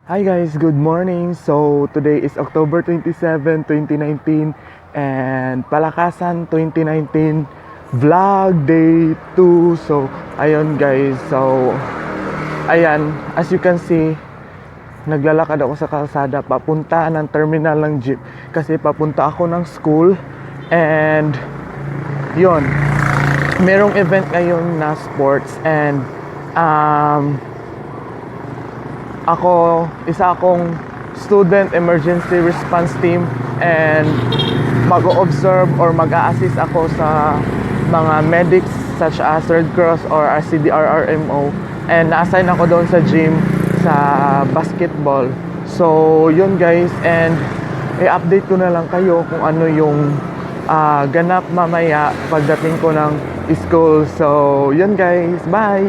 Hi guys, good morning. So today is October 27, 2019 and Palakasan 2019 vlog day 2. So ayun guys, so ayan, as you can see, naglalakad ako sa kalsada papunta ng terminal ng jeep kasi papunta ako ng school. And yon, merong event ngayon na sports and isa akong student emergency response team and mag-o-observe or mag-a-assist ako sa mga medics such as Red Cross or RCDRRMO, and na-assign ako doon sa gym sa basketball. So yun guys, and i-update ko na lang kayo kung ano yung ganap mamaya pagdating ko ng school. So yun guys, bye!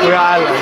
Kuya Alan.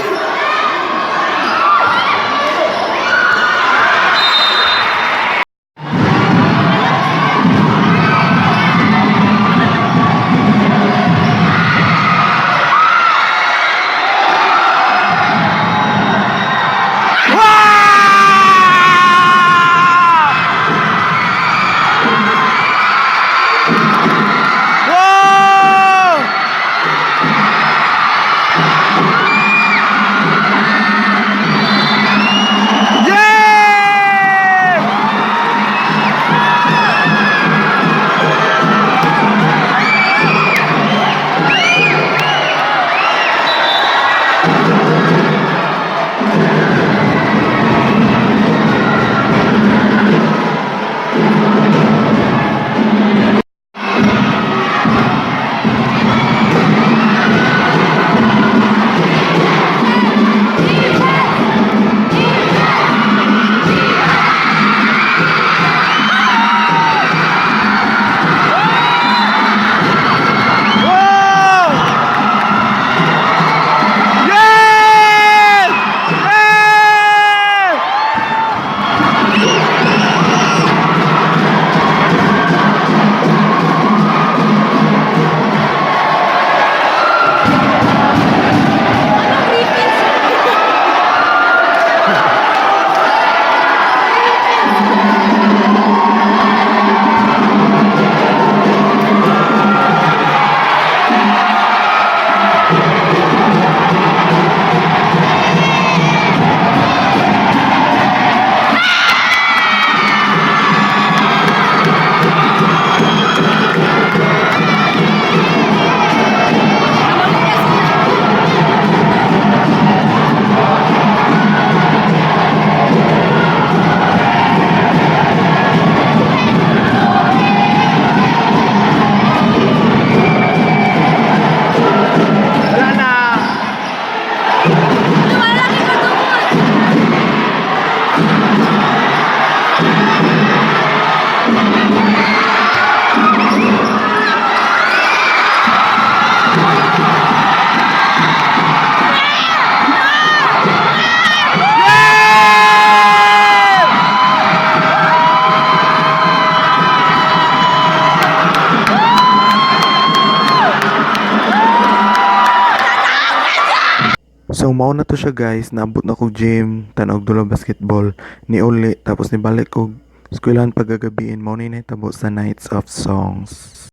So mao na to siya guys, naabot na ko gym, tanog dula basketball, ni uli, tapos ni balik ko eskwelahan pagagabiin, mao ni nahitabo sa Nights of Songs.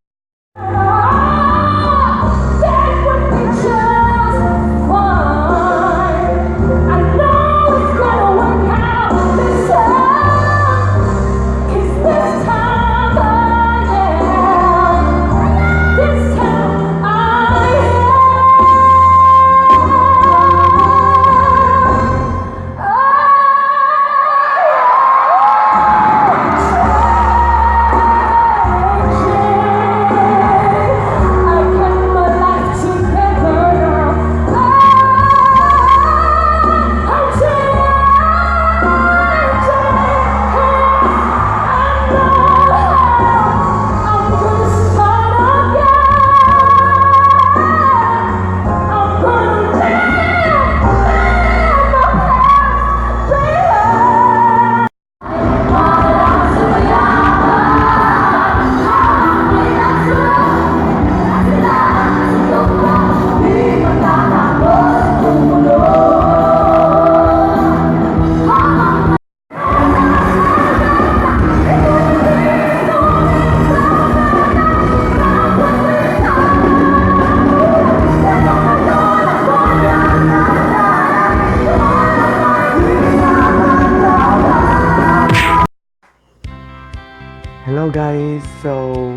guys, so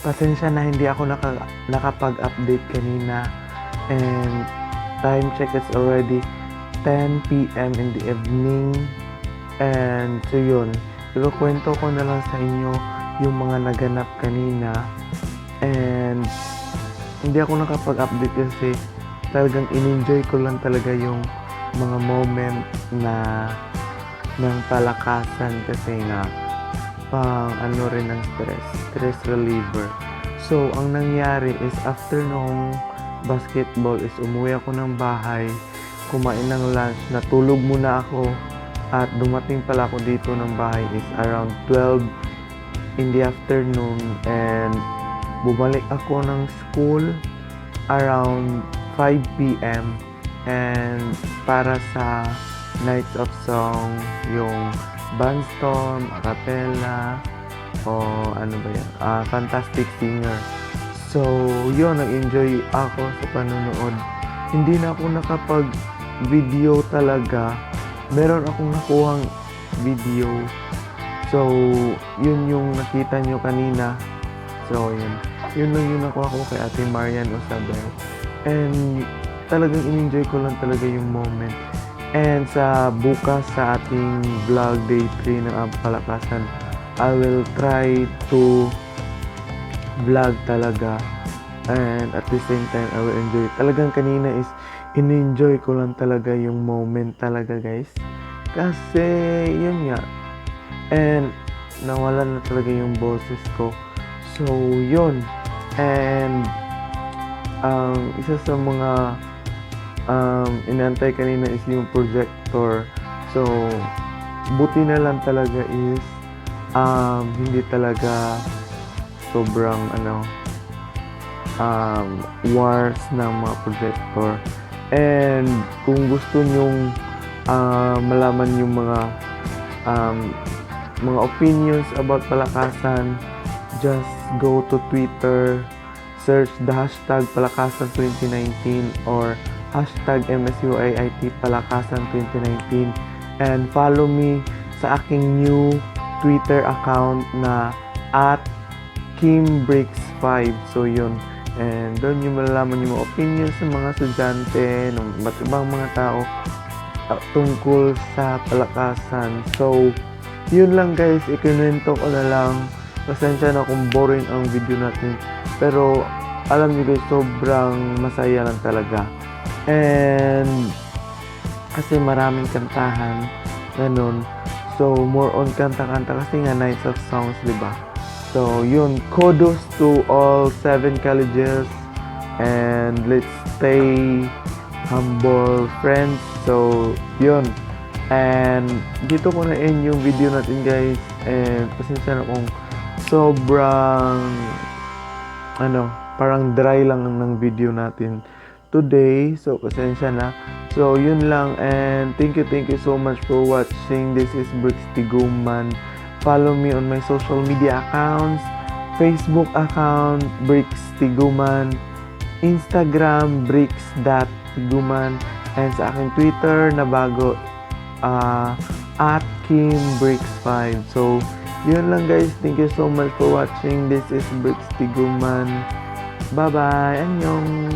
pasensya na hindi ako nakapag-update kanina, and time check is already 10 p.m. in the evening. And so yun, ikukwento ko na lang sa inyo yung mga naganap kanina. And hindi ako nakapag-update kasi talagang in-enjoy ko lang talaga yung mga moment na ng palakasan, kasi nga pang ano rin ng stress reliever. So ang nangyari is after nung basketball is umuwi ako ng bahay, kumain ng lunch, natulog muna ako, at dumating pala ako dito ng bahay is around 12 in the afternoon, and bumalik ako ng school around 5 p.m. and para sa Nights of Song, yung Bandstorm, Acapella, o ano ba yan, Fantastic Singer. So yun, nag-enjoy ako sa panonood. Hindi na ako nakapag-video talaga. Meron akong nakuhang video. So yun yung nakita nyo kanina. So yun lang yung nakuha ko kay Ate Marian Osabel. And talagang in-enjoy ko lang talaga yung moment. And sa bukas sa ating vlog day 3 ng Palakasan, I will try to vlog talaga, and at the same time I will enjoy. Talagang kanina is in-enjoy ko lang talaga yung moment talaga, guys, kasi yun nga, and nawala na talaga yung boses ko. So yun, and isa sa mga inantay kanina is yung projector. So buti na lang talaga is hindi talaga sobrang wars ng mga projector. And kung gusto nyong malaman yung mga opinions about Palakasan, just go to Twitter, search the hashtag Palakasan 2019 or hashtag MSUIIT Palakasan 2019, and follow me sa aking new Twitter account na @KimBreaks5. So yun, and doon yung malalaman yung mga opinions ng mga estudyante, ng iba't ibang mga tao tungkol sa Palakasan. So yun lang, guys, ikinuwento ko na lang. Pasensya na kung boring ang video natin, pero alam niyo guys, sobrang masaya lang talaga. And kasi maraming kantahan, ganun. So more on kanta-kanta kasi nga Nights of Songs, diba? So yun, kudos to all 7 colleges, and let's stay humble, friends. So yun, and dito ko na end yung video natin, guys, and pasensya na kung sobrang parang dry lang ng video natin today. So pasensya na. So yun lang, and thank you so much for watching. This is Bricks Tiguman. Follow me on my social media accounts: Facebook account Bricks Tiguman, Instagram bricks.tiguman, and sa aking Twitter na bago @KimBreaks5. So yun lang, guys. Thank you so much for watching. This is Bricks Tiguman. Bye bye. Annyeong.